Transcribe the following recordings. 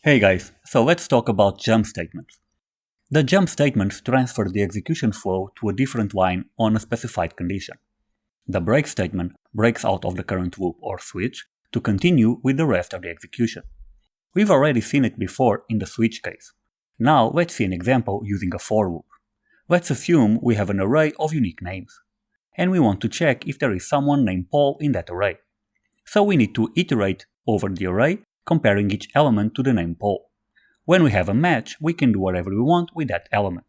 Hey guys, so let's talk about jump statements. The jump statements transfer the execution flow to a different line on a specified condition. The break statement breaks out of the current loop or switch to continue with the rest of the execution. We've already seen it before in the switch case. Now let's see an example using a for loop. Let's assume we have an array of unique names, and we want to check if there is someone named Paul in that array. So we need to iterate over the array, comparing each element to the name Paul. When we have a match, we can do whatever we want with that element.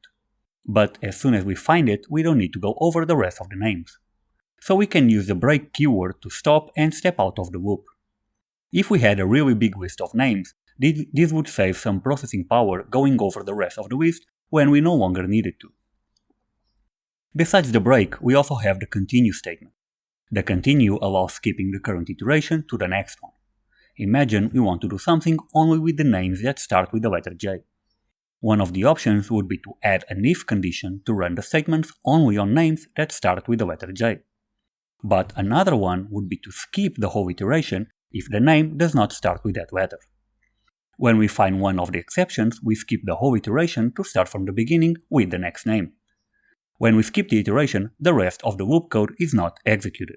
But as soon as we find it, we don't need to go over the rest of the names. So we can use the break keyword to stop and step out of the loop. If we had a really big list of names, this would save some processing power going over the rest of the list when we no longer needed to. Besides the break, we also have the continue statement. The continue allows skipping the current iteration to the next one. Imagine we want to do something only with the names that start with the letter J. One of the options would be to add an if condition to run the statements only on names that start with the letter J. But another one would be to skip the whole iteration if the name does not start with that letter. When we find one of the exceptions, we skip the whole iteration to start from the beginning with the next name. When we skip the iteration, the rest of the loop code is not executed.